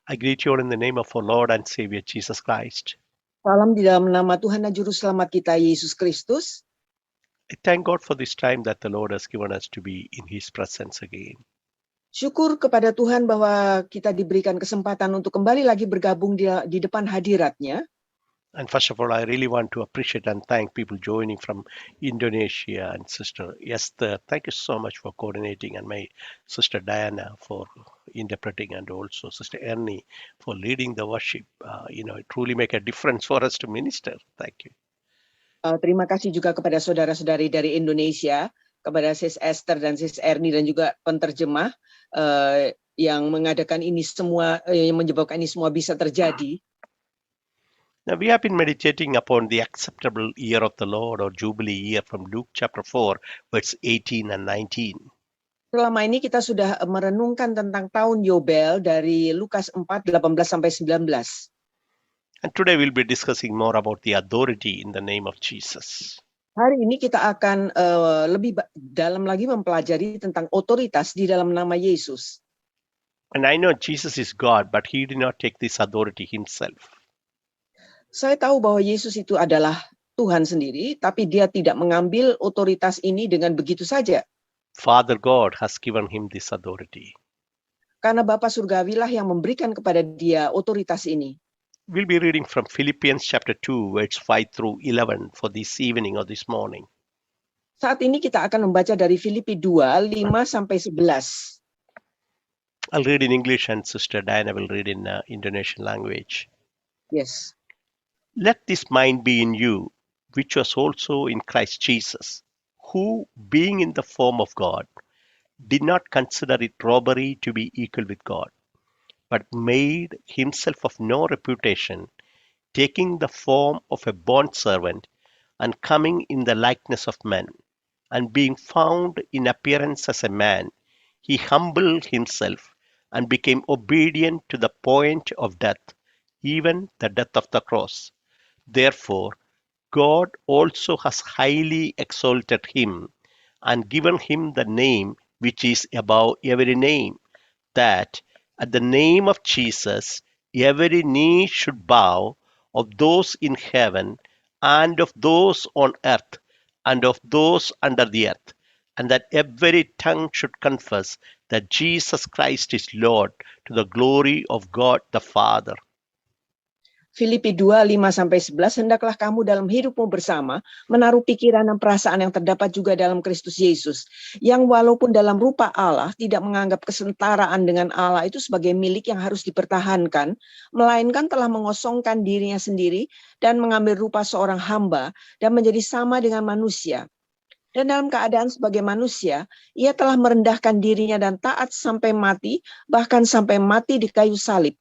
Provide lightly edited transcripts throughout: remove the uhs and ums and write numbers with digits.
I greet you all in the name of our Lord and Savior Jesus Christ. Salam di dalam nama Tuhan dan Juru Selamat kita, Yesus Kristus. I thank God for this time that the Lord has given us to be in His presence again. Syukur kepada Tuhan bahwa kita diberikan kesempatan untuk kembali lagi bergabung di depan hadirat-Nya. And first of all, I really want to appreciate and thank people joining from Indonesia and Sister Esther. Thank you so much for coordinating, and my Sister Diana for interpreting, and also Sister Ernie for leading the worship. It truly make a difference for us to minister. Thank you. Terima kasih juga kepada saudara-saudari dari Indonesia, kepada Sis Esther dan Sis Ernie dan juga penterjemah yang mengadakan ini semua, yang menyebabkan ini semua bisa terjadi. Now we have been meditating upon the acceptable year of the Lord or Jubilee year from Luke chapter 4, verse 18 and 19. Selama ini kita sudah merenungkan tentang tahun Yobel dari Lukas 4, 18 sampai 19. And today we'll be discussing more about the authority in the name of Jesus. Hari ini kita akan lebih dalam lagi mempelajari tentang otoritas di dalam nama Yesus. And I know Jesus is God, but He did not take this authority Himself. Saya tahu bahwa Yesus itu adalah Tuhan sendiri, tapi Dia tidak mengambil otoritas ini dengan begitu saja. Father God has given Him this authority. Karena Bapa Surgawilah yang memberikan kepada Dia otoritas ini. We'll be reading from Philippians chapter 2, verse 5 through 11 for this evening or this morning. Saat ini kita akan membaca dari Filipi 2, 5 sampai 11. I'll read in English and Sister Diana will read in Indonesian language. Yes. Let this mind be in you, which was also in Christ Jesus, who, being in the form of God, did not consider it robbery to be equal with God, but made himself of no reputation, taking the form of a bondservant, and coming in the likeness of men, and being found in appearance as a man, he humbled himself, and became obedient to the point of death, even the death of the cross. Therefore, God also has highly exalted him, and given him the name which is above every name, that at the name of Jesus every knee should bow, of those in heaven, and of those on earth, and of those under the earth, and that every tongue should confess that Jesus Christ is Lord, to the glory of God the Father. Filipi 2, 5 sampai 11, hendaklah kamu dalam hidupmu bersama menaruh pikiran dan perasaan yang terdapat juga dalam Kristus Yesus, yang walaupun dalam rupa Allah tidak menganggap kesetaraan dengan Allah itu sebagai milik yang harus dipertahankan, melainkan telah mengosongkan dirinya sendiri dan mengambil rupa seorang hamba dan menjadi sama dengan manusia. Dan dalam keadaan sebagai manusia, ia telah merendahkan dirinya dan taat sampai mati, bahkan sampai mati di kayu salib.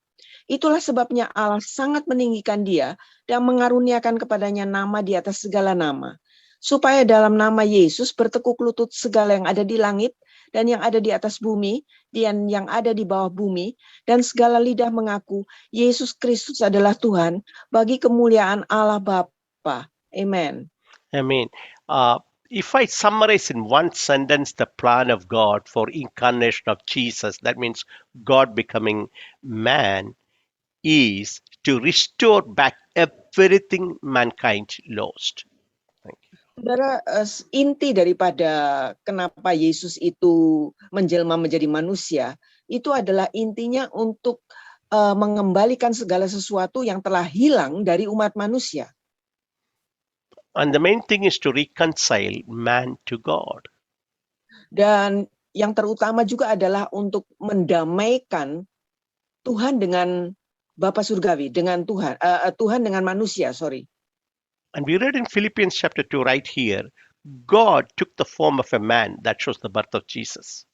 Itulah sebabnya Allah sangat meninggikan dia dan mengaruniakan kepadanya nama di atas segala nama. Supaya dalam nama Yesus bertekuk lutut segala yang ada di langit dan yang ada di atas bumi dan yang ada di bawah bumi. Dan segala lidah mengaku Yesus Kristus adalah Tuhan bagi kemuliaan Allah Bapa. Amen. Amen. If I summarize in one sentence the plan of God for incarnation of Jesus, that means God becoming man, is to restore back everything mankind lost. Thank you. Saudara, inti daripada kenapa Yesus itu menjelma menjadi manusia, itu adalah intinya untuk mengembalikan segala sesuatu yang telah hilang dari umat manusia. And the main thing is to reconcile man to God. Dan yang terutama juga adalah untuk mendamaikan Tuhan dengan Bapa Surgawi, dengan Tuhan, Tuhan dengan manusia, sorry. And we read in Philippians chapter 2 right here, God took the form of a man. That shows the birth of Jesus.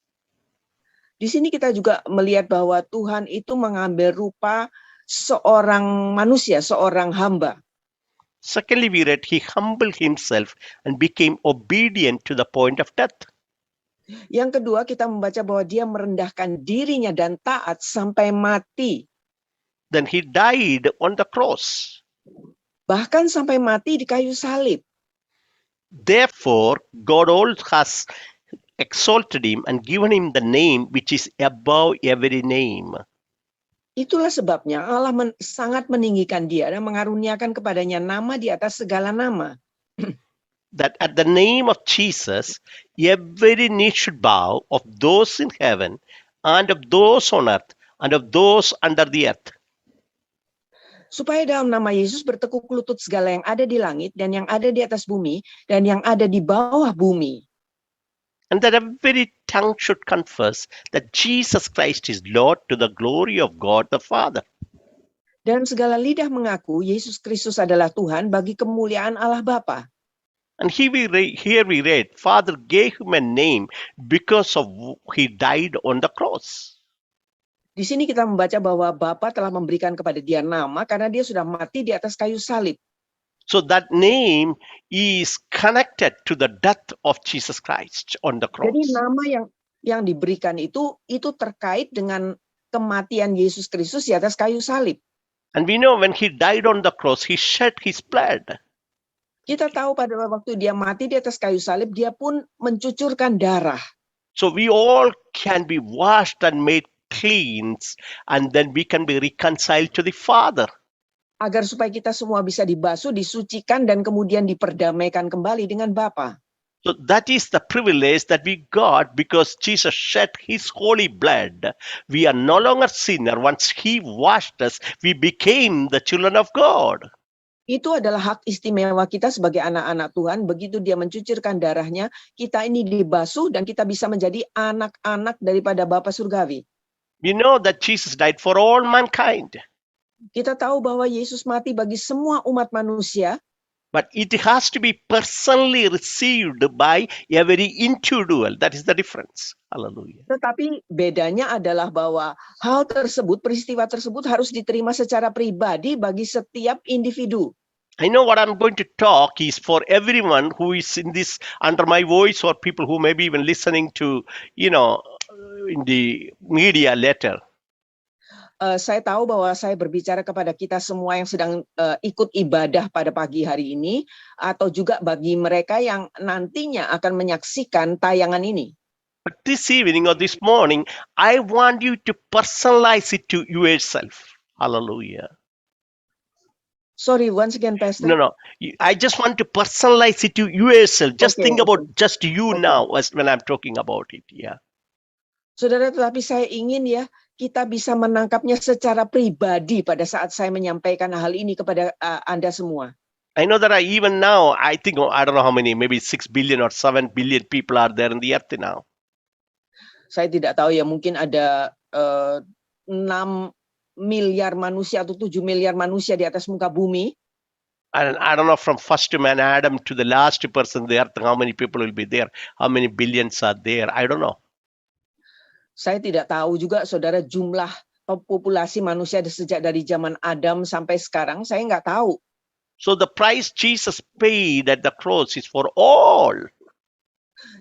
Di sini kita juga melihat bahwa Tuhan itu mengambil rupa seorang manusia, seorang hamba. Secondly, we read he humbled himself and became obedient to the point of death. Yang kedua, kita membaca bahwa dia merendahkan dirinya dan taat sampai mati. Then he died on the cross. Bahkan sampai mati di kayu salib. Therefore, God also has exalted him and given him the name which is above every name. Itulah sebabnya Allah sangat meninggikan dia dan mengaruniakan kepadanya nama di atas segala nama. That at the name of Jesus, every knee should bow, of those in heaven, and of those on earth, and of those under the earth. Supaya dalam nama Yesus bertekuk lutut segala yang ada di langit dan yang ada di atas bumi dan yang ada di bawah bumi. And that every tongue should confess that Jesus Christ is Lord, to the glory of God the Father. Dan segala lidah mengaku Yesus Kristus adalah Tuhan bagi kemuliaan Allah Bapa. And here we read, Father gave him a name because of he died on the cross. Di sini kita membaca bahwa Bapa telah memberikan kepada dia nama karena dia sudah mati di atas kayu salib. So that name is connected to the death of Jesus Christ on the cross. Jadi nama yang diberikan itu terkait dengan kematian Yesus Kristus di atas kayu salib. And we know when he died on the cross, he shed his blood. Kita tahu pada waktu dia mati di atas kayu salib, dia pun mencucurkan darah. So we all can be washed and made clean, and then we can be reconciled to the Father. Agar supaya kita semua bisa dibasuh, disucikan, dan kemudian diperdamaikan kembali dengan Bapa. So that is the privilege that we got because Jesus shed his holy blood. We are no longer sinner. Once he washed us, we became the children of God. Itu adalah hak istimewa kita sebagai anak-anak Tuhan. Begitu dia mencucurkan darahnya, kita ini dibasuh dan kita bisa menjadi anak-anak daripada Bapa Surgawi. We know that Jesus died for all mankind. Kita tahu bahwa Yesus mati bagi semua umat manusia. But it has to be personally received by every individual. That is the difference. Hallelujah. Tetapi bedanya adalah bahwa hal tersebut, peristiwa tersebut harus diterima secara pribadi bagi setiap individu. I know what I'm going to talk is for everyone who is in this under my voice or people who may be even listening to, in the media later. Saya tahu bahwa saya berbicara kepada kita semua yang sedang ikut ibadah pada pagi hari ini, atau juga bagi mereka yang nantinya akan menyaksikan tayangan ini. But this evening or this morning, I want you to personalize it to yourself. Hallelujah. Sorry, once again, Pastor. No. I just want to personalize it to yourself. Just think about just you now as when I'm talking about it. Yeah. Saudara, tetapi saya ingin ya, kita bisa menangkapnya secara pribadi pada saat saya menyampaikan hal ini kepada Anda semua. I know that even now, I think, I don't know how many, maybe 6 billion or 7 billion people are there in the earth now. Saya tidak tahu ya, mungkin ada 6 miliar manusia atau 7 miliar manusia di atas muka bumi. And I don't know from first man Adam to the last person there, how many people will be there, how many billions are there, I don't know. Saya tidak tahu juga, saudara, jumlah populasi manusia sejak dari zaman Adam sampai sekarang, saya nggak tahu. So the price Jesus paid at the cross is for all.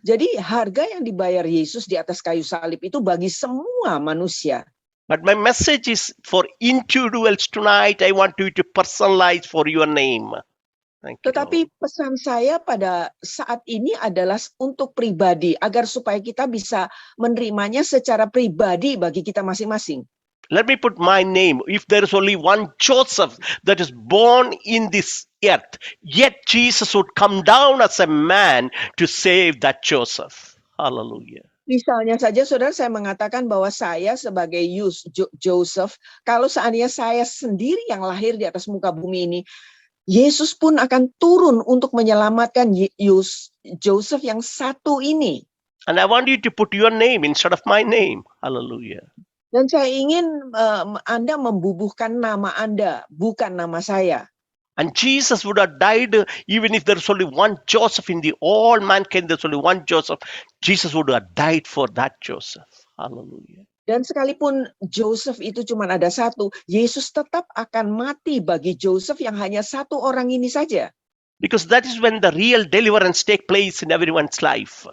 Jadi harga yang dibayar Yesus di atas kayu salib itu bagi semua manusia. But my message is for individuals tonight. I want you to personalize for your name. Thank you. Tetapi pesan saya pada saat ini adalah untuk pribadi, agar supaya kita bisa menerimanya secara pribadi bagi kita masing-masing. Let me put my name. If there is only one Joseph that is born in this earth, yet Jesus would come down as a man to save that Joseph. Hallelujah. Misalnya saja, saudara, saya mengatakan bahwa saya sebagai Joseph, kalau seandainya saya sendiri yang lahir di atas muka bumi ini, Yesus pun akan turun untuk menyelamatkan Joseph yang satu ini. And I want you to put your name instead of my name. Hallelujah. Dan saya ingin Anda membubuhkan nama Anda, bukan nama saya. And Jesus would have died even if there's only one Joseph in the all mankind, there's only one Joseph. Jesus would have died for that Joseph. Hallelujah. Dan sekalipun Joseph itu cuma ada satu, Yesus tetap akan mati bagi Joseph yang hanya satu orang ini saja. Because that is when the real deliverance take place in everyone's life.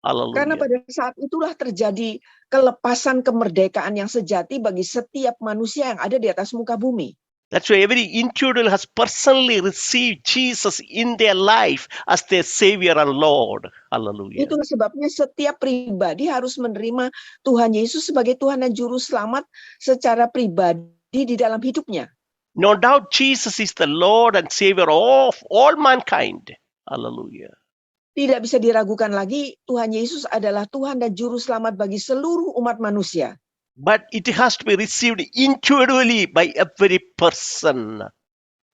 Hallelujah. Karena pada saat itulah terjadi kelepasan kemerdekaan yang sejati bagi setiap manusia yang ada di atas muka bumi. That's why every individual has personally received Jesus in their life as their Savior and Lord. Hallelujah. Itulah sebabnya setiap pribadi harus menerima Tuhan Yesus sebagai Tuhan dan Juru Selamat secara pribadi di dalam hidupnya. No doubt Jesus is the Lord and Savior of all mankind. Hallelujah. Tidak bisa diragukan lagi, Tuhan Yesus adalah Tuhan dan Juru Selamat bagi seluruh umat manusia. But it has to be received individually by every person.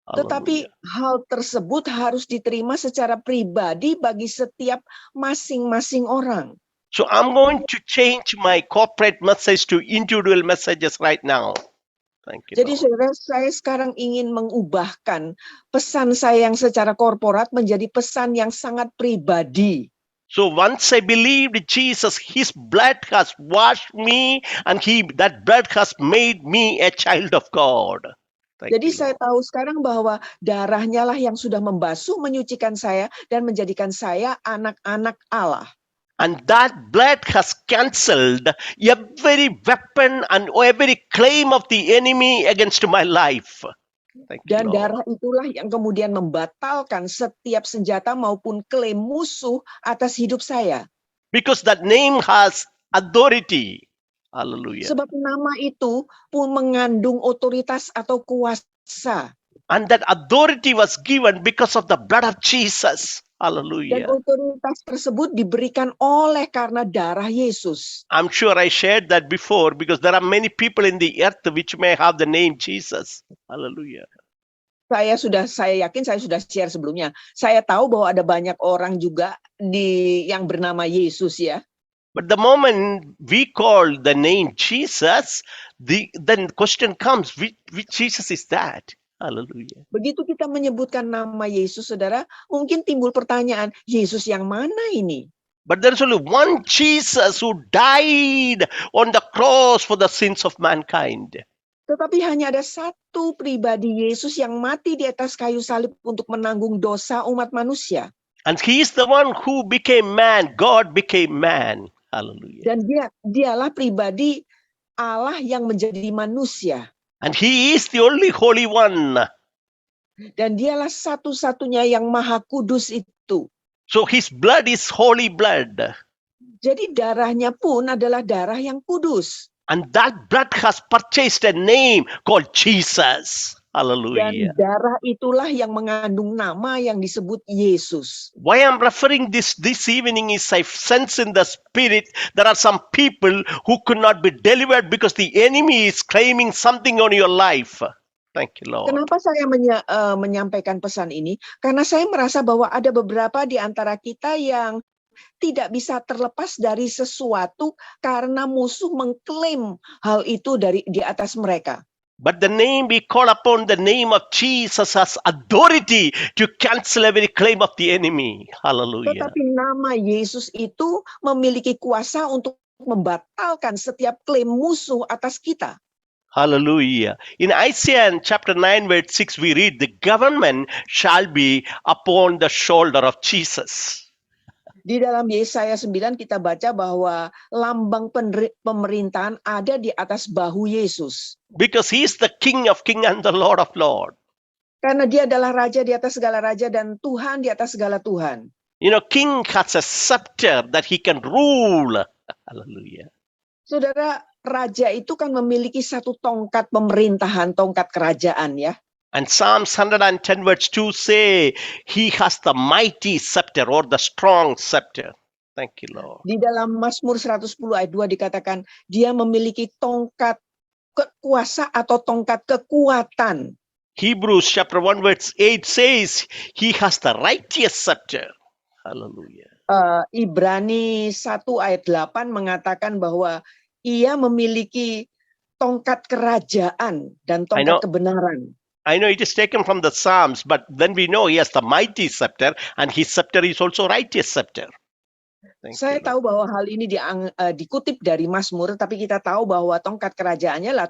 Tetapi Hallelujah. hal tersebut harus diterima secara pribadi bagi setiap masing-masing orang. So I'm going to change my corporate message to individual messages right now. Thank you, Jadi Lord. saudara, saya sekarang ingin mengubahkan pesan saya yang secara korporat menjadi pesan yang sangat pribadi. So once I believed Jesus, His blood has washed me, and that blood has made me a child of God. Thank Jadi you, saya Lord. tahu sekarang bahwa darahnya lah yang sudah membasuh, menyucikan saya dan menjadikan saya anak-anak Allah. And that blood has cancelled every weapon and every claim of the enemy against my life. Thank you, Dan Lord. darah itulah yang kemudian membatalkan setiap senjata maupun klaim musuh atas hidup saya. Because that name has authority. Hallelujah. Sebab nama itu pun mengandung otoritas atau kuasa. And that authority was given because of the blood of Jesus. Dan Hallelujah. otoritas tersebut diberikan oleh karena darah Yesus. I'm sure I shared that before because there are many people in the earth which may have the name Jesus. Hallelujah. Saya yakin saya sudah share sebelumnya. Saya tahu bahwa ada banyak orang juga yang bernama Yesus ya. But the moment we call the name Jesus, then the question comes, which Jesus is that? Hallelujah. Begitu kita menyebutkan nama Yesus, saudara, mungkin timbul pertanyaan, Yesus yang mana ini? But there is only one Jesus who died on the cross for the sins of mankind. Tetapi hanya ada satu pribadi Yesus yang mati di atas kayu salib untuk menanggung dosa umat manusia. And he is the one who became man. God became man. Hallelujah. Dan dialah pribadi Allah yang menjadi manusia. And he is the only holy one. Dan dialah satu-satunya yang maha kudus itu. So his blood is holy blood. Jadi darahnya pun adalah darah yang kudus. And that blood has purchased a name called Jesus. Dan Hallelujah. darah itulah yang mengandung nama yang disebut Yesus. Why I'm referring this evening is I sense in the spirit there are some people who could not be delivered because the enemy is claiming something on your life. Thank you, Lord. Kenapa saya menyampaikan pesan ini? Karena saya merasa bahwa ada beberapa di antara kita yang tidak bisa terlepas dari sesuatu karena musuh mengklaim hal itu di atas mereka. But the name we call upon, the name of Jesus has authority to cancel every claim of the enemy. Hallelujah. Tetapi nama Yesus itu memiliki kuasa untuk membatalkan setiap klaim musuh atas kita. Hallelujah. In Isaiah chapter 9 verse 6 we read, the government shall be upon the shoulder of Jesus. Di dalam Yesaya 9 kita baca bahwa lambang pemerintahan ada di atas bahu Yesus. Because he is the King of kings and the Lord of lords. Karena dia adalah raja di atas segala raja dan Tuhan di atas segala Tuhan. You know, king has a scepter that he can rule. Hallelujah. Saudara, raja itu kan memiliki satu tongkat pemerintahan, tongkat kerajaan ya. And Psalms 110 verse 2 say, he has the mighty scepter or the strong scepter. Thank you, Lord. Di dalam Mazmur 110 ayat 2 dikatakan, dia memiliki tongkat kuasa atau tongkat kekuatan. Hebrews chapter 1 verse 8 says, he has the righteous scepter. Hallelujah. Ibrani 1 ayat 8 mengatakan bahwa ia memiliki tongkat kerajaan dan tongkat kebenaran. I know it is taken from the Psalms, but then we know he has the mighty scepter and his scepter is also righteous scepter. Saya tahu bahwa hal ini dikutip dari Mazmur, tapi kita tahu bahwa tongkat kerajaannya adalah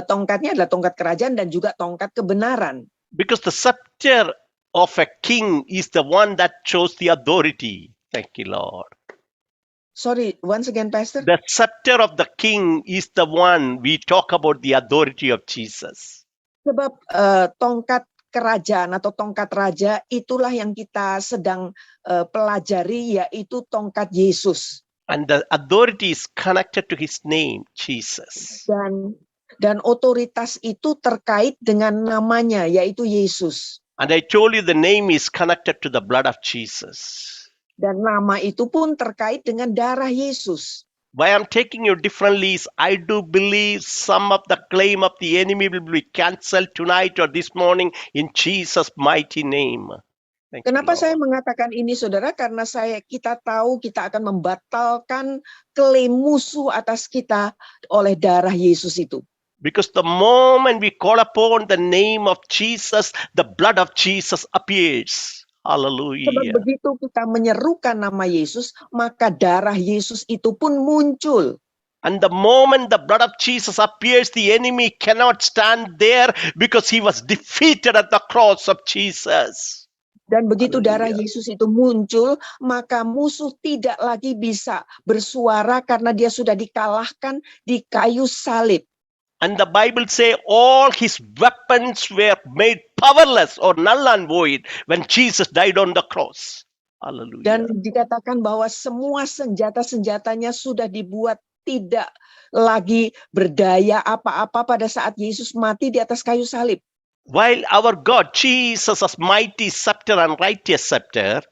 tongkatnya adalah tongkat kerajaan dan juga tongkat kebenaran. Because the scepter of a king is the one that shows the authority. Thank you, Lord. Sorry, once again, Pastor. The scepter of the king is the one we talk about the authority of Jesus. Sebab tongkat kerajaan atau tongkat raja itulah yang kita sedang pelajari, yaitu tongkat Yesus. And the authority is connected to his name, Jesus. Dan otoritas itu terkait dengan namanya, yaitu Yesus. And I told you the name is connected to the blood of Jesus. Dan nama itu pun terkait dengan darah Yesus. Why I'm taking you differently is I do believe some of the claim of the enemy will be cancelled tonight or this morning in Jesus' mighty name. Thank you, Kenapa Lord. saya mengatakan ini, saudara? Karena kita tahu kita akan membatalkan klaim musuh atas kita oleh darah Yesus itu. Because the moment we call upon the name of Jesus, the blood of Jesus appears. Sebab Hallelujah. begitu kita menyerukan nama Yesus, maka darah Yesus itu pun muncul. And the moment the blood of Jesus appears, the enemy cannot stand there because he was defeated at the cross of Jesus. Dan begitu darah Hallelujah. Yesus itu muncul, maka musuh tidak lagi bisa bersuara karena dia sudah dikalahkan di kayu salib. And the Bible say all his weapons were made powerless or null and void when Jesus died on the cross. Hallelujah. Dan dikatakan bahwa semua senjata-senjatanya sudah dibuat tidak lagi berdaya apa-apa pada saat Yesus mati di atas kayu salib. While our God, Jesus' mighty scepter and righteous scepter,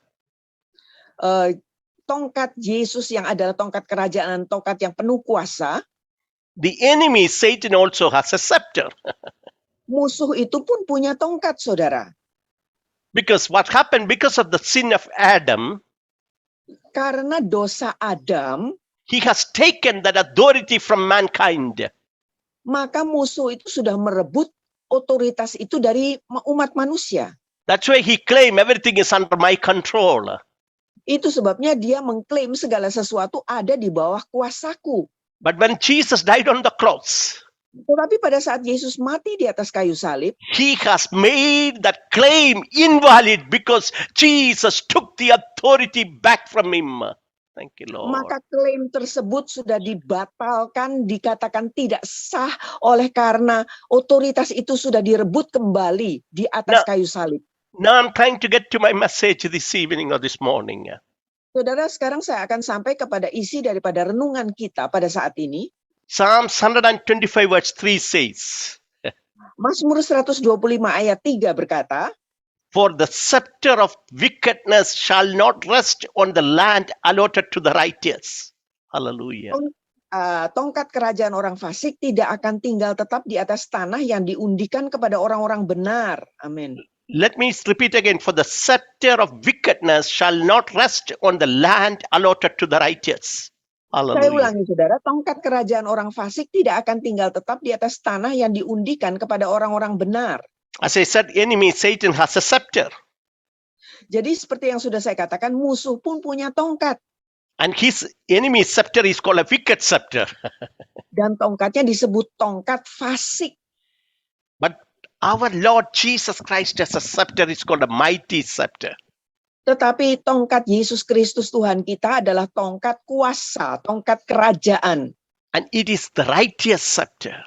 Tongkat Yesus yang adalah tongkat kerajaan, tongkat yang penuh kuasa, the enemy, Satan, also has a scepter. musuh itu pun punya tongkat, saudara. Because what happened because of the sin of Adam, Karena dosa Adam, he has taken that authority from mankind. maka musuh itu sudah merebut otoritas itu dari umat manusia. That's why he claimed everything is under my control. Itu sebabnya dia mengklaim segala sesuatu ada di bawah kuasaku. But when Jesus died on the cross, Tetapi pada saat Yesus mati di atas kayu salib, he has made that claim invalid because Jesus took the authority back from him. Thank you, Lord. maka klaim tersebut sudah dibatalkan, dikatakan tidak sah oleh karena otoritas itu sudah direbut kembali di atas kayu salib. Now I'm trying to get to my message this evening or this morning. Saudara, sekarang saya akan sampai kepada isi daripada renungan kita pada saat ini. Psalms 125 verse 3 says, Mazmur 125 ayat 3 berkata, for the scepter of wickedness shall not rest on the land allotted to the righteous. Hallelujah. Tongkat kerajaan orang fasik tidak akan tinggal tetap di atas tanah yang diundikan kepada orang-orang benar. Amin. Let me repeat again. For the scepter of wickedness shall not rest on the land allotted to the righteous. Saya Hallelujah. ulangi, saudara, tongkat kerajaan orang fasik tidak akan tinggal tetap di atas tanah yang diundikan kepada orang-orang benar. As I said, enemy Satan has a scepter. Jadi seperti yang sudah saya katakan, musuh pun punya tongkat. And his enemy scepter is called a wicked scepter. Dan tongkatnya disebut tongkat fasik. But our Lord Jesus Christ has a scepter, it's called a mighty scepter. Tetapi tongkat Yesus Kristus Tuhan kita adalah tongkat kuasa, tongkat kerajaan. And it is the righteous scepter.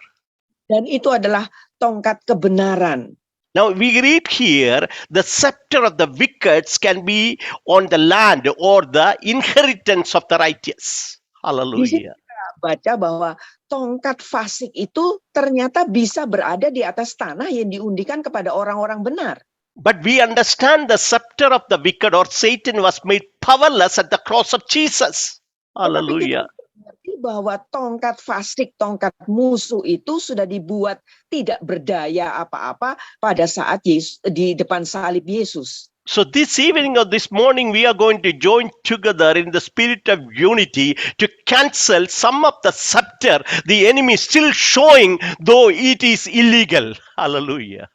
Dan itu adalah tongkat kebenaran. Now we read here, the scepter of the wicked can be on the land or the inheritance of the righteous. Hallelujah. Baca bahwa tongkat fasik itu ternyata bisa berada di atas tanah yang diundikan kepada orang-orang benar. But we understand the scepter of the wicked or Satan was made powerless at the cross of Jesus. Hallelujah. Tetapi bahwa tongkat fasik, tongkat musuh itu sudah dibuat tidak berdaya apa-apa pada saat Yesus, di depan salib Yesus. So this evening or this morning, we are going to join together in the spirit of unity to cancel some of the scepter the enemy is still showing, though it is illegal. Hallelujah.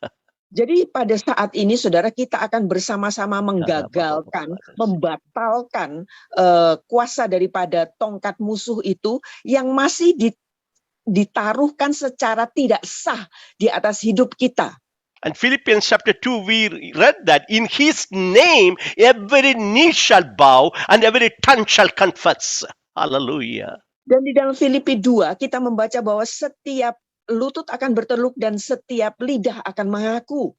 Jadi pada saat ini, saudara, kita akan bersama-sama menggagalkan, membatalkan kuasa daripada tongkat musuh itu yang masih ditaruhkan secara tidak sah di atas hidup kita. And Philippians chapter 2, we read that in his name, every knee shall bow and every tongue shall confess. Hallelujah. Dan di dalam Filipi 2, kita membaca bahwa setiap lutut akan berteluk dan setiap lidah akan mengaku.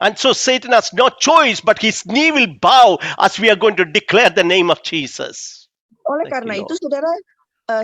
And so Satan has no choice, but his knee will bow as we are going to declare the name of Jesus. Oleh Thank karena you, itu, Lord. saudara,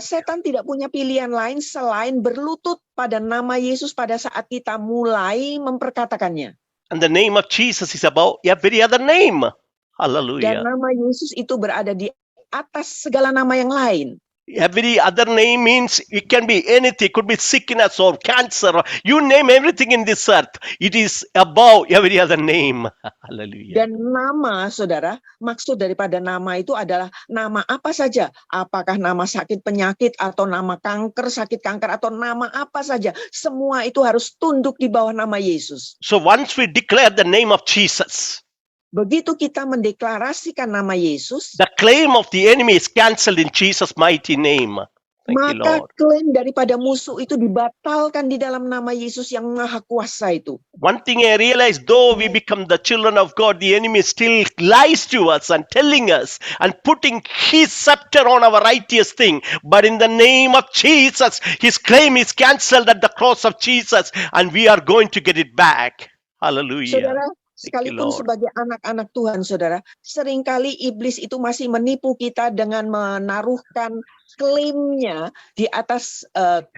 setan tidak punya pilihan lain selain berlutut pada nama Yesus pada saat kita mulai memperkatakannya. And the name of Jesus is above every other name. Dan Hallelujah. nama Yesus itu berada di atas segala nama yang lain. Every other name means it can be anything. It could be sickness or cancer. Or you name everything in this earth. It is above every other name. Hallelujah. Dan nama, saudara, maksud daripada nama itu adalah nama apa saja. Apakah nama sakit penyakit atau nama kanker, sakit kanker atau nama apa saja. Semua itu harus tunduk di bawah nama Yesus. So once we declare the name of Jesus, Begitu kita mendeklarasikan nama Yesus, the claim of the enemy is cancelled in Jesus' mighty name. Thank you, maka Lord. klaim daripada musuh itu dibatalkan di dalam nama Yesus yang maha kuasa itu. One thing I realize, though we become the children of God, the enemy still lies to us and telling us and putting his scepter on our righteous thing. But in the name of Jesus, his claim is cancelled at the cross of Jesus, and we are going to get it back. Hallelujah. Saudara, Thank you, sekalipun Lord. sebagai anak-anak Tuhan, saudara, seringkali iblis itu masih menipu kita dengan menaruhkan klaimnya di atas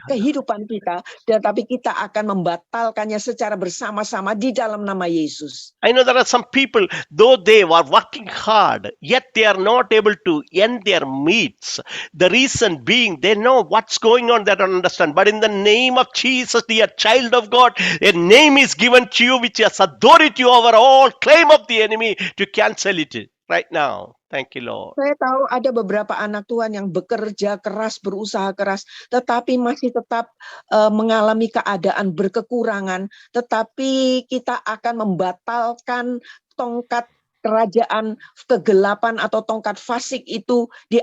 kehidupan kita, tetapi kita akan membatalkannya secara bersama-sama di dalam nama Yesus. I know there are some people, though they are working hard, yet they are not able to end their meats. The reason being they know what's going on, they don't understand. But in the name of Jesus, dear child of God, a name is given to you which has authority over all claim of the enemy to cancel it right now. Thank you, Lord. Saya tahu ada beberapa anak Tuhan yang bekerja keras, berusaha keras, tetapi masih tetap mengalami keadaan berkekurangan. Tetapi kita akan membatalkan tongkat kerajaan kegelapan atau tongkat fasik itu di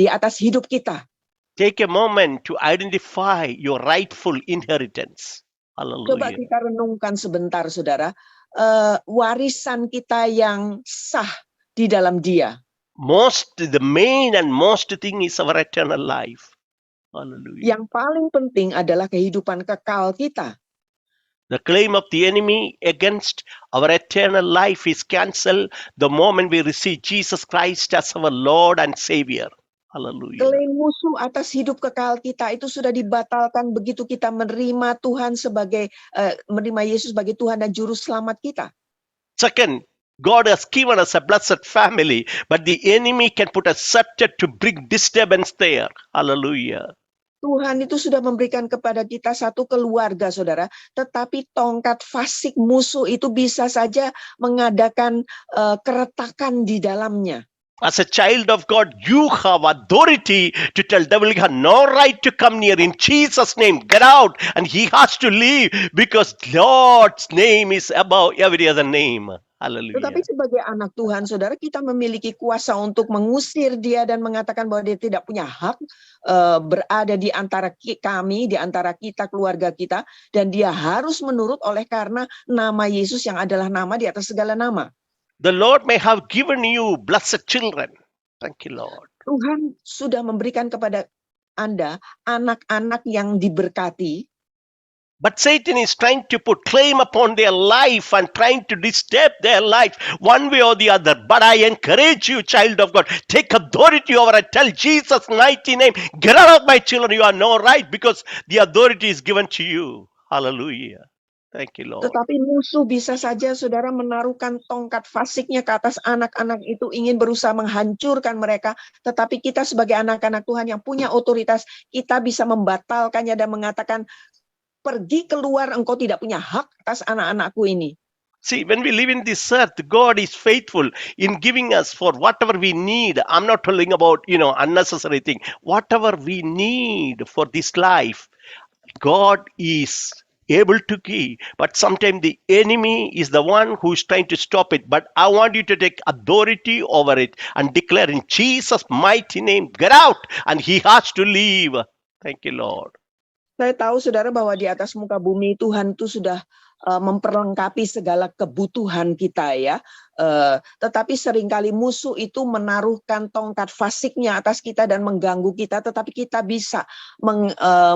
atas hidup kita. Take a moment to identify your rightful inheritance. Coba Hallelujah. kita renungkan sebentar, saudara, warisan kita yang sah di dalam Dia. The main and most thing is our eternal life. Hallelujah. Yang paling penting adalah kehidupan kekal kita. The claim of the enemy against our eternal life is cancelled the moment we receive Jesus Christ as our Lord and Savior. Hallelujah. Klaim musuh atas hidup kekal kita itu sudah dibatalkan begitu kita menerima Tuhan sebagai menerima Yesus sebagai Tuhan dan juru selamat kita. Second, God has given us a blessed family, but the enemy can put a scepter to bring disturbance there. Hallelujah. Tuhan itu sudah memberikan kepada kita satu keluarga, saudara. Tetapi tongkat fasik musuh itu bisa saja mengadakan keretakan di dalamnya. As a child of God, you have authority to tell devil you have no right to come near. In Jesus' name, get out, and he has to leave because Lord's name is above every other name. Hallelujah. Tetapi sebagai anak Tuhan, saudara, kita memiliki kuasa untuk mengusir dia dan mengatakan bahwa dia tidak punya hak berada di antara kami, di antara kita, keluarga kita, dan dia harus menurut oleh karena nama Yesus yang adalah nama di atas segala nama. The Lord may have given you blessed children. Thank you, Lord. Tuhan sudah memberikan kepada Anda anak-anak yang diberkati. But Satan is trying to put claim upon their life and trying to disturb their life one way or the other. But I encourage you, child of God, take authority over it. Tell Jesus' mighty name, get out of my children. You are no right because the authority is given to you. Hallelujah. Thank you, Lord. Tetapi musuh bisa saja, saudara, menaruhkan tongkat fasiknya ke atas anak-anak itu, ingin berusaha menghancurkan mereka. Tetapi kita sebagai anak-anak Tuhan yang punya otoritas, kita bisa membatalkannya dan mengatakan, pergi keluar, engkau tidak punya hak atas anak-anakku ini. See, when we live in this earth, God is faithful in giving us for whatever we need. I'm not telling about, unnecessary thing. Whatever we need for this life, God is able to give. But sometimes the enemy is the one who is trying to stop it. But I want you to take authority over it and declare in Jesus' mighty name, get out, and he has to leave. Thank you, Lord. Saya tahu, saudara, bahwa di atas muka bumi Tuhan itu sudah memperlengkapi segala kebutuhan kita ya. Tetapi seringkali musuh itu menaruhkan tongkat fasiknya atas kita dan mengganggu kita, tetapi kita bisa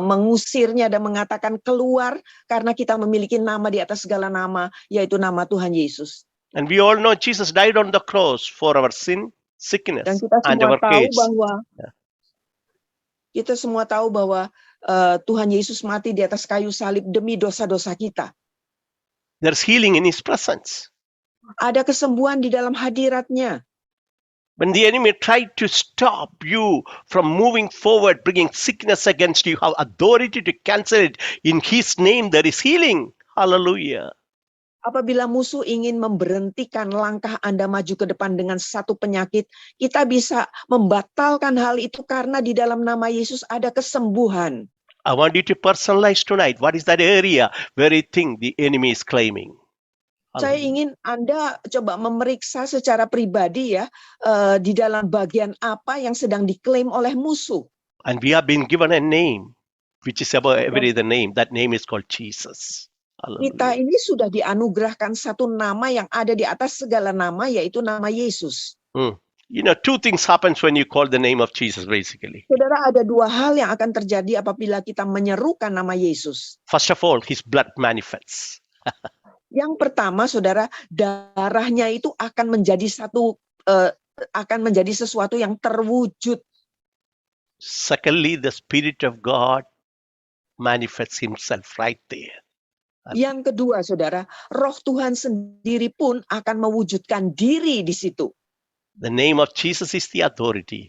mengusirnya dan mengatakan keluar karena kita memiliki nama di atas segala nama, yaitu nama Tuhan Yesus. And we all know Jesus died on the cross for our sin, sickness, Dan kita and semua our tahu case. bahwa Tuhan Yesus mati di atas kayu salib demi dosa-dosa kita. There's healing in His presence. Ada kesembuhan di dalam hadiratnya. When the enemy tried to stop you from moving forward, bringing sickness against you, have authority to cancel it. In His name, there is healing. Hallelujah. Apabila musuh ingin memberhentikan langkah Anda maju ke depan dengan satu penyakit, kita bisa membatalkan hal itu karena di dalam nama Yesus ada kesembuhan. I want you to personalize tonight. What is that area where you think the enemy is claiming? Saya ingin Anda coba memeriksa secara pribadi ya, di dalam bagian apa yang sedang diklaim oleh musuh. And we have been given a name, which is above every other name. That name is called Jesus. Kita ini sudah dianugerahkan satu nama yang ada di atas segala nama, yaitu nama Yesus. You know, two things happens when you call the name of Jesus, basically. Saudara, ada dua hal yang akan terjadi apabila kita menyerukan nama Yesus. First of all, His blood manifests. Yang pertama, saudara, darahnya itu akan menjadi sesuatu yang terwujud. Secondly, the Spirit of God manifests Himself right there. Yang kedua, saudara, Roh Tuhan sendiri pun akan mewujudkan diri di situ. The name of Jesus is the authority.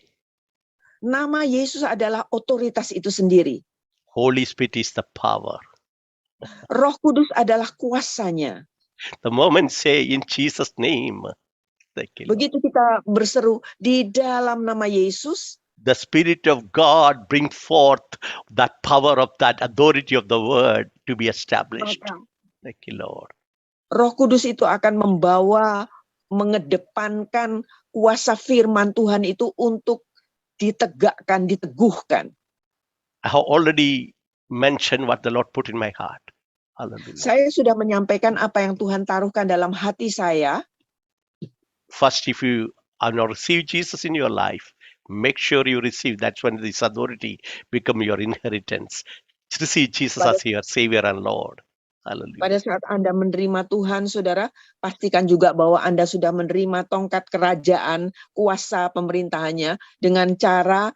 Nama Yesus adalah otoritas itu sendiri. Holy Spirit is the power. Roh Kudus adalah kuasanya. The moment say in Jesus' name, begitu kita berseru di dalam nama Yesus, the Spirit of God bring forth that power of that authority of the word to be established. Thank you, Lord. Roh Kudus itu akan mengedepankan kuasa firman Tuhan itu untuk ditegakkan, diteguhkan. I have already mentioned what the Lord put in my heart. Hallelujah. Saya sudah menyampaikan apa yang Tuhan taruhkan dalam hati saya. First, if you have not received Jesus in your life, make sure you receive. That's when this authority become your inheritance. Receive Jesus as your Savior and Lord. Hallelujah. Pada saat Anda menerima Tuhan, saudara, pastikan juga bahwa Anda sudah menerima tongkat kerajaan, kuasa pemerintahannya dengan cara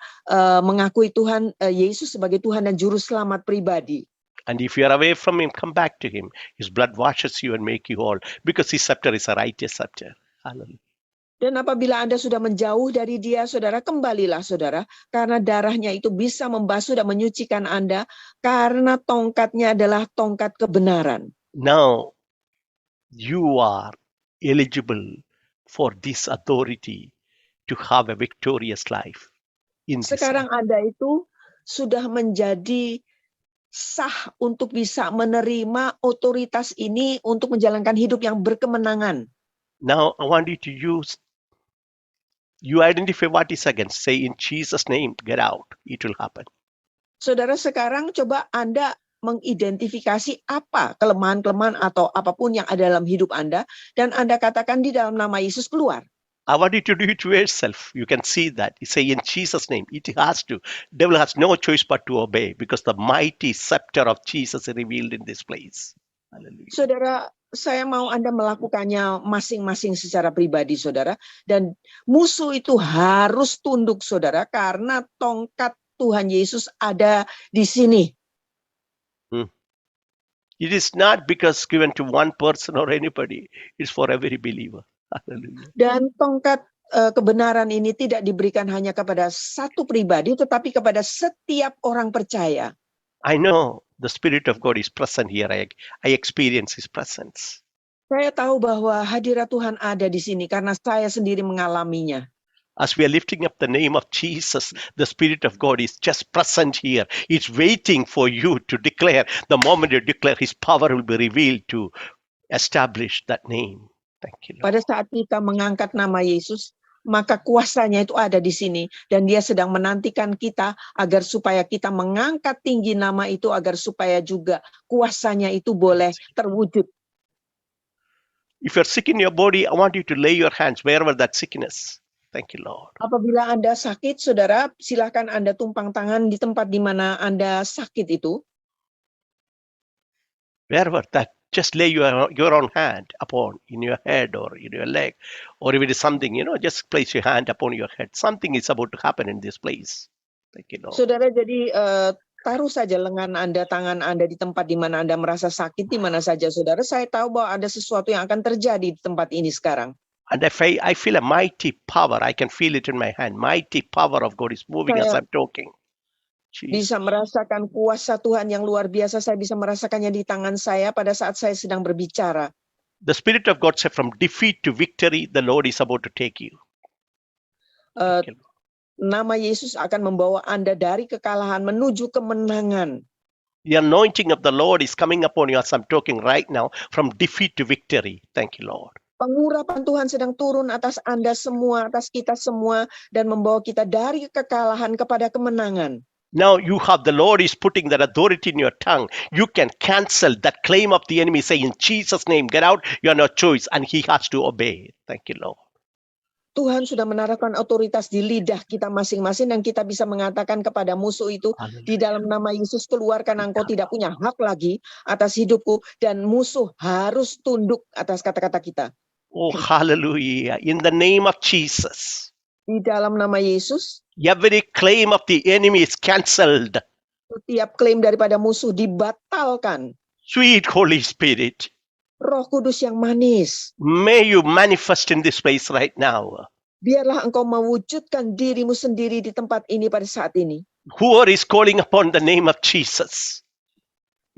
mengakui Tuhan Yesus sebagai Tuhan dan Juru Selamat pribadi. And if you are away from Him, come back to Him. His blood washes you and make you whole, because His scepter is a righteous scepter. Hallelujah. Dan apabila Anda sudah menjauh dari Dia, saudara, kembalilah, saudara, karena darahnya itu bisa membasuh dan menyucikan Anda, karena tongkatnya adalah tongkat kebenaran. Now, you are eligible for this authority to have a victorious life. Sekarang Anda itu sudah menjadi sah untuk bisa menerima otoritas ini untuk menjalankan hidup yang berkemenangan. Now, I want you to you identify what is against. Say in Jesus' name, get out. It will happen. Saudara, sekarang coba Anda mengidentifikasi apa kelemahan-kelemahan atau apapun yang ada dalam hidup Anda, dan Anda katakan di dalam nama Yesus keluar. I want you to do it to yourself. You can see that. You say in Jesus' name. It has to. Devil has no choice but to obey, because the mighty scepter of Jesus is revealed in this place. Hallelujah. Saudara, saya mau Anda melakukannya masing-masing secara pribadi, saudara. Dan musuh itu harus tunduk, saudara, karena tongkat Tuhan Yesus ada di sini. It is not because given to one person or anybody. It's for every believer. Hallelujah. Dan tongkat kebenaran ini tidak diberikan hanya kepada satu pribadi, tetapi kepada setiap orang percaya. I know the Spirit of God is present here. I experience His presence. Saya tahu bahwa hadirat Tuhan ada di sini karena saya sendiri mengalaminya. As we are lifting up the name of Jesus, the Spirit of God is just present here. It's waiting for you to declare. The moment you declare, His power will be revealed to establish that name. Thank you, Lord. Pada saat kita mengangkat nama Yesus, maka kuasanya itu ada di sini. Dan dia sedang menantikan kita agar supaya kita mengangkat tinggi nama itu, agar supaya juga kuasanya itu boleh terwujud. If you're sick in your body, I want you to lay your hands wherever that sickness. Thank you, Lord. Apabila Anda sakit, saudara, silakan Anda tumpang tangan di tempat di mana Anda sakit itu. Wherever that, just lay your own hand upon in your head or in your leg, or if it is something, just place your hand upon your head. Something is about to happen in this place. Thank you, Lord. Saudara, jadi taruh saja lengan Anda, tangan Anda di tempat di mana Anda merasa sakit, di mana saja, saudara. Saya tahu bahwa ada sesuatu yang akan terjadi di tempat ini sekarang. And I feel a mighty power. I can feel it in my hand. Mighty power of God is moving as I'm talking. Bisa merasakan kuasa Tuhan yang luar biasa. Saya bisa merasakannya di tangan saya pada saat saya sedang berbicara. The Spirit of God said, from defeat to victory, the Lord is about to take you. Nama Yesus akan membawa Anda dari kekalahan menuju kemenangan. The anointing of the Lord is coming upon you as I'm talking right now, from defeat to victory. Thank you, Lord. Pengurapan Tuhan sedang turun atas Anda semua, atas kita semua, dan membawa kita dari kekalahan kepada kemenangan. Now you have, the Lord is putting that authority in your tongue. You can cancel that claim of the enemy. Say, in Jesus' name, get out. You have no choice. And he has to obey. Thank you, Lord. Tuhan sudah menaruhkan otoritas di lidah kita masing-masing, dan kita bisa mengatakan kepada musuh itu, di dalam nama Yesus keluarkan, engkau tidak punya hak lagi atas hidupku, dan musuh harus tunduk atas kata-kata kita. Oh, hallelujah. In the name of Jesus. Di dalam nama Yesus, every claim of the enemy is cancelled. Setiap klaim daripada musuh dibatalkan. Sweet Holy Spirit, Roh Kudus yang manis, may you manifest in this place right now. Biarlah engkau mewujudkan dirimu sendiri di tempat ini pada saat ini. Whoever is calling upon the name of Jesus,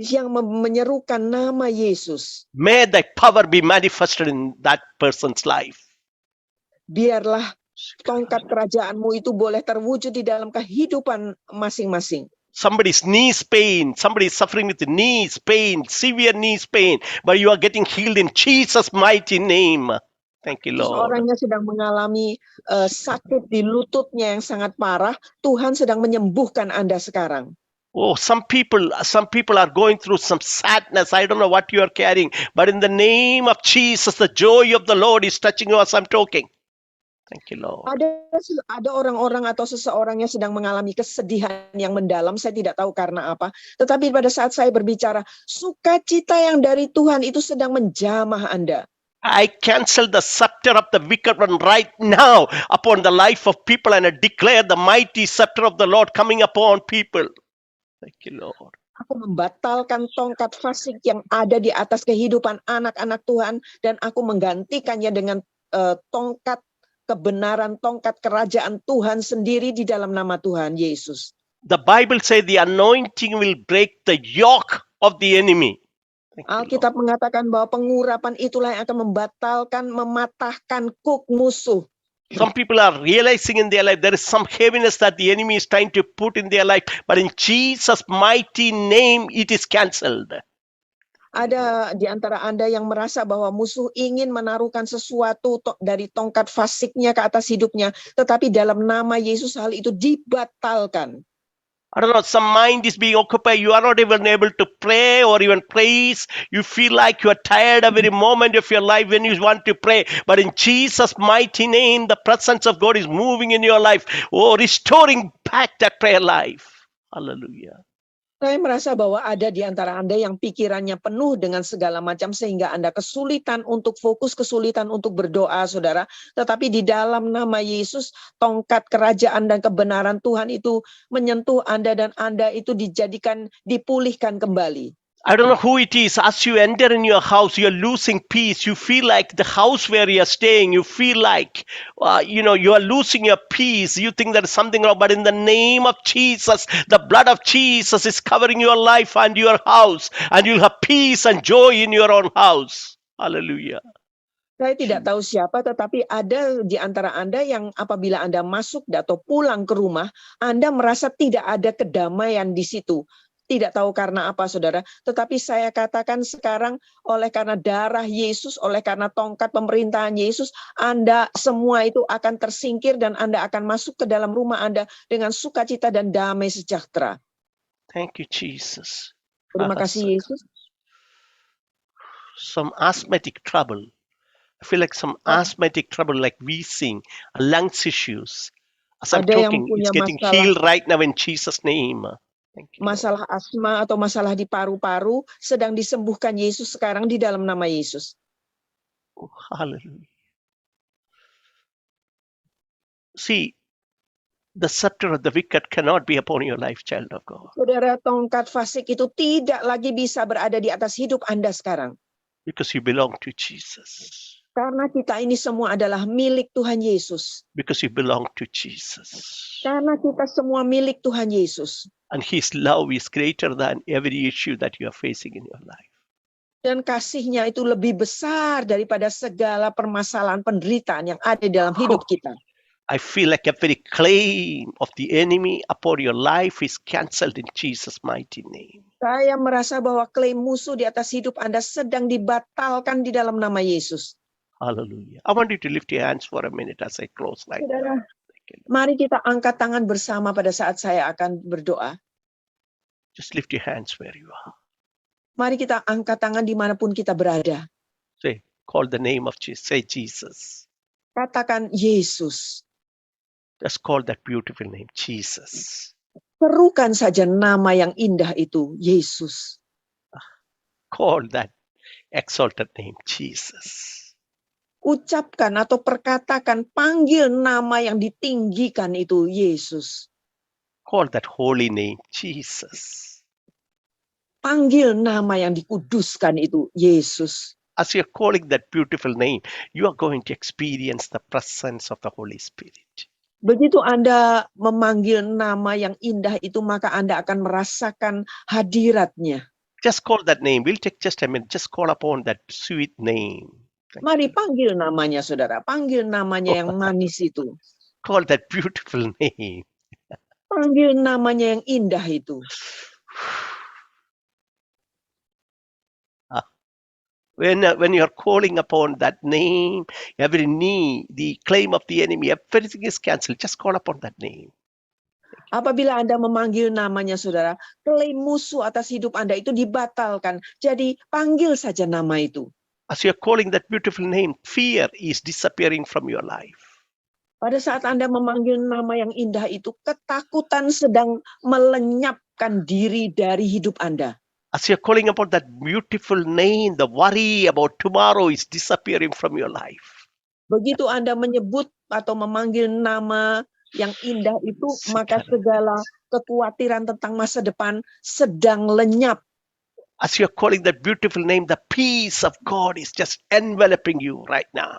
yang menyerukan nama Yesus, may thy power be manifested in that person's life. Biarlah tongkat kerajaanmu itu boleh terwujud di dalam kehidupan masing-masing. Somebody's knees pain, somebody is suffering with knees pain, severe knees pain, but you are getting healed in Jesus' mighty name. Thank you, Lord. Seorangnya sedang mengalami sakit di lututnya yang sangat parah, Tuhan sedang menyembuhkan Anda sekarang. Oh, some people are going through some sadness. I don't know what you are carrying, but in the name of Jesus, the joy of the Lord is touching you as I'm talking. Thank you, Lord. Ada orang-orang atau seseorang yang sedang mengalami kesedihan yang mendalam. Saya tidak tahu karena apa. Tetapi pada saat saya berbicara, sukacita yang dari Tuhan itu sedang menjamah Anda. I cancel the scepter of the wicked one right now upon the life of people, and I declare the mighty scepter of the Lord coming upon people. Thank you, Lord. Aku membatalkan tongkat fasik yang ada di atas kehidupan anak-anak Tuhan, dan aku menggantikannya dengan tongkat kebenaran, tongkat kerajaan Tuhan sendiri di dalam nama Tuhan Yesus. The Bible says the anointing will break the yoke of the enemy. Alkitab mengatakan bahwa pengurapan itulah yang akan membatalkan, mematahkan kuk musuh. Some people are realizing in their life there is some heaviness that the enemy is trying to put in their life, but in Jesus' mighty name it is cancelled. Ada di antara Anda yang merasa bahwa musuh ingin menaruhkan sesuatu dari tongkat fasiknya ke atas hidupnya, tetapi dalam nama Yesus hal itu dibatalkan. I don't know, some mind is being occupied. You are not even able to pray or even praise. You feel like you are tired every moment of your life when you want to pray. But in Jesus' mighty name, the presence of God is moving in your life. Oh, restoring back that prayer life. Hallelujah. Saya merasa bahwa ada di antara Anda yang pikirannya penuh dengan segala macam sehingga Anda kesulitan untuk fokus, kesulitan untuk berdoa, saudara. Tetapi di dalam nama Yesus, tongkat kerajaan dan kebenaran Tuhan itu menyentuh Anda, dan Anda itu dipulihkan kembali. I don't know who it is. As you enter in your house, you're losing peace. You feel like the house where you're staying, you feel like, you are losing your peace. You think there's something wrong, but in the name of Jesus, the blood of Jesus is covering your life and your house, and you'll have peace and joy in your own house. Hallelujah. Saya tidak tahu siapa, tetapi ada di antara Anda yang apabila Anda masuk atau pulang ke rumah, Anda merasa tidak ada kedamaian di situ. Tidak tahu karena apa, saudara. Tetapi saya katakan sekarang, oleh karena darah Yesus, oleh karena tongkat pemerintahan Yesus, Anda semua itu akan tersingkir dan Anda akan masuk ke dalam rumah Anda dengan sukacita dan damai sejahtera. Thank you, Jesus. Terima kasih, Yesus. Some asthmatic trouble. I feel like some asthmatic trouble, like wheezing, lungs issues. As I'm Ada yang talking, it's punya getting masalah healed right now in Jesus' name. Thank you, Lord. masalah asma atau masalah di paru-paru sedang disembuhkan Yesus sekarang di dalam nama Yesus. Oh, hallelujah. See, the scepter of the wicked cannot be upon your life, child of God, Saudara, tongkat fasik itu tidak lagi bisa berada di atas hidup Anda sekarang. because you belong to Jesus. Karena kita ini semua adalah milik Tuhan Yesus. Because you belong to Jesus. Karena kita semua milik Tuhan Yesus. And His love is greater than every issue that you are facing in your life. Dan kasih-Nya itu lebih besar daripada segala permasalahan penderitaan yang ada di dalam hidup kita. I feel like every claim of the enemy upon your life is cancelled in Jesus' mighty name. Saya merasa bahwa klaim musuh di atas hidup Anda sedang dibatalkan di dalam nama Yesus. Hallelujah. I want you to lift your hands for a minute as I close right Saudara, now. mari kita angkat tangan bersama pada saat saya akan berdoa. Just lift your hands where you are. Mari kita angkat tangan dimanapun kita berada. Say, call the name of Jesus. Say Jesus. Katakan Yesus. Just call that beautiful name, Jesus. Serukan saja nama yang indah itu, Yesus. Call that exalted name, Jesus. Ucapkan atau perkatakan, panggil nama yang ditinggikan itu, Yesus. Call that holy name, Jesus. Panggil nama yang dikuduskan itu, Yesus. As you're calling that beautiful name, you are going to experience the presence of the Holy Spirit. Begitu Anda memanggil nama yang indah itu, maka Anda akan merasakan hadirat-Nya. Just call that name. We'll take just a minute. Just call upon that sweet name. Mari panggil namanya, saudara. Panggil namanya yang manis itu. Call that beautiful name. Panggil namanya yang indah itu. When you're calling upon that name, every knee, the claim of the enemy, everything is cancelled. Just call upon that name. Apabila Anda memanggil namanya, saudara, klaim musuh atas hidup Anda itu dibatalkan. Jadi panggil saja nama itu. As you're calling that beautiful name, fear is disappearing from your life. Pada saat Anda memanggil nama yang indah itu, ketakutan sedang melenyapkan diri dari hidup Anda. As you're calling upon that beautiful name, the worry about tomorrow is disappearing from your life. Begitu Anda menyebut atau memanggil nama yang indah itu, maka segala kekhawatiran tentang masa depan sedang lenyap. As you're calling that beautiful name, the peace of God is just enveloping you right now.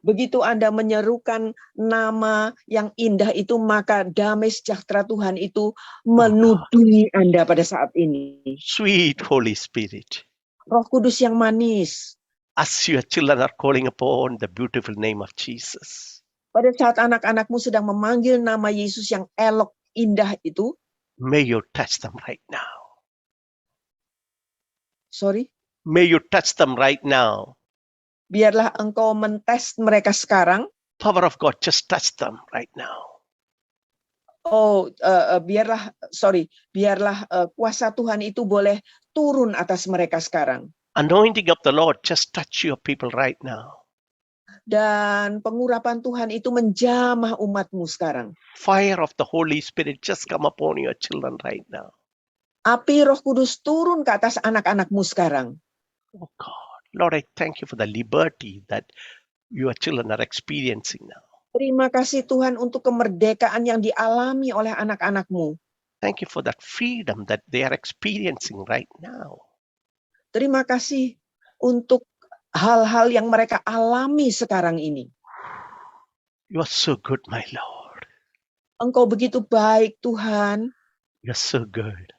Begitu Anda menyerukan nama yang indah itu, maka damai sejahtera Tuhan itu menudungi Anda pada saat ini. Sweet Holy Spirit. Roh Kudus yang manis. As your children are calling upon the beautiful name of Jesus. Pada saat anak-anakmu sedang memanggil nama Yesus yang elok, indah itu. May you touch them right now. Sorry? May you touch them right now. Biarlah engkau mentes mereka sekarang. Power of God, just touch them right now. Biarlah kuasa Tuhan itu boleh turun atas mereka sekarang. Anointing of the Lord, just touch your people right now. Dan pengurapan Tuhan itu menjamah umatmu sekarang. Fire of the Holy Spirit, just come upon your children right now. Api Roh Kudus turun ke atas anak-anakmu sekarang. Oh God. Lord, I thank you for the liberty that your children are experiencing now. Terima kasih Tuhan untuk kemerdekaan yang dialami oleh anak-anakmu. Thank you for that freedom that they are experiencing right now. Terima kasih untuk hal-hal yang mereka alami sekarang ini. You are so good, my Lord. Engkau begitu baik, Tuhan. You are so good.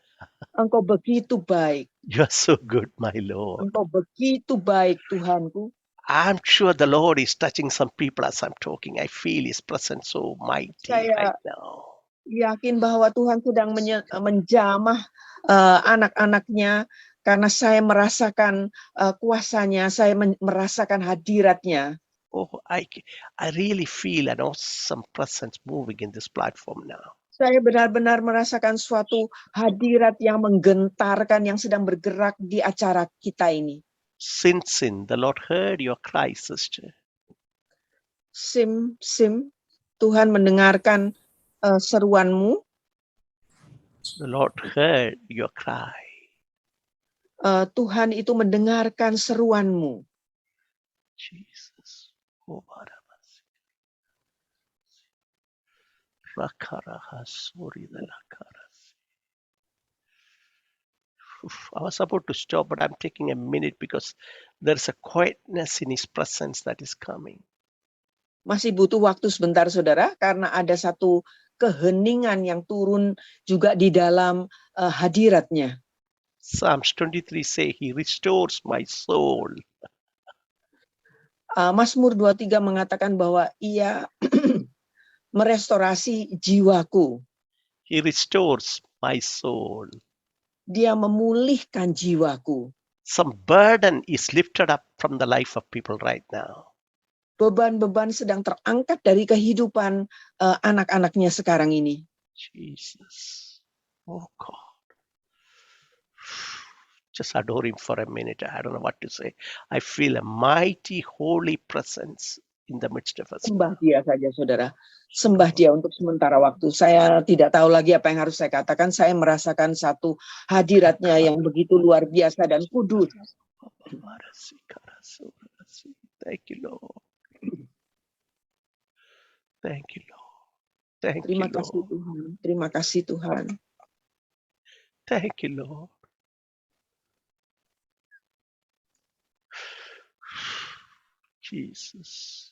Engkau begitu baik. You are so good, my Lord. Engkau begitu baik, Tuhanku. I'm sure the Lord is touching some people as I'm talking. I feel His presence so mighty right now. yakin bahwa Tuhan sedang menjamah anak-anaknya, karena saya merasakan kuasanya, saya merasakan hadiratnya. Oh, I really feel an awesome presence moving in this platform now. Saya benar-benar merasakan suatu hadirat yang menggentarkan, yang sedang bergerak di acara kita ini. Sin, the Lord heard your cry, sister. Sim, Tuhan mendengarkan seruanmu. The Lord heard your cry. Tuhan itu mendengarkan seruanmu. Jesus. Oh, Rakarahasuri the Lakaras. I was about to stop, but I'm taking a minute because there's a quietness in His presence that is coming. Masih butuh waktu sebentar, saudara, karena ada satu keheningan yang turun juga di dalam hadiratnya. Psalms 23 say, He restores my soul. Mazmur 23 mengatakan bahwa Ia merestorasi jiwaku. He restores my soul. Dia memulihkan jiwaku. Some burden is lifted up from the life of people right now. Beban-beban sedang terangkat dari kehidupan anak-anaknya sekarang ini. Jesus. Oh God. Just adore Him for a minute. I don't know what to say. I feel a mighty holy presence in the midst of us. Sembah Dia saja, saudara. Sembah Dia untuk sementara waktu. Saya tidak tahu lagi apa yang harus saya katakan. Saya merasakan satu hadiratnya yang begitu luar biasa dan kudus. Thank you, Lord. Thank you, Lord. Thank Terima you, kasih Lord. Tuhan. Terima kasih Tuhan. Thank you, Lord. Jesus.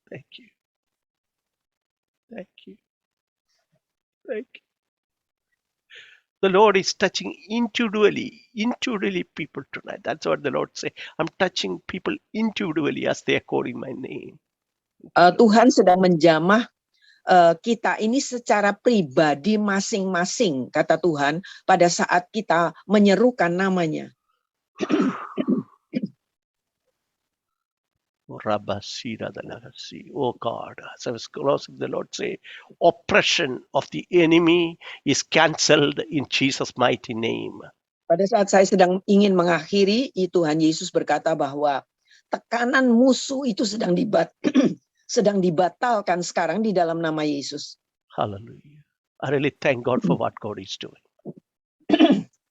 Thank you. Thank you. Thank you. The Lord is touching individually people tonight. That's what the Lord say. I'm touching people individually as they are calling my name. Tuhan sedang menjamah kita ini secara pribadi masing-masing, kata Tuhan, pada saat kita menyerukan namanya. Oh God, as I was closing, the Lord say, oppression of the enemy is cancelled in Jesus' mighty name. Pada saat saya sedang ingin mengakhiri, Tuhan Yesus berkata bahwa tekanan musuh itu sedang dibatalkan sekarang di dalam nama Yesus. Hallelujah. I really thank God for what God is doing.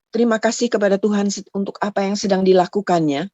Terima kasih kepada Tuhan untuk apa yang sedang dilakukannya.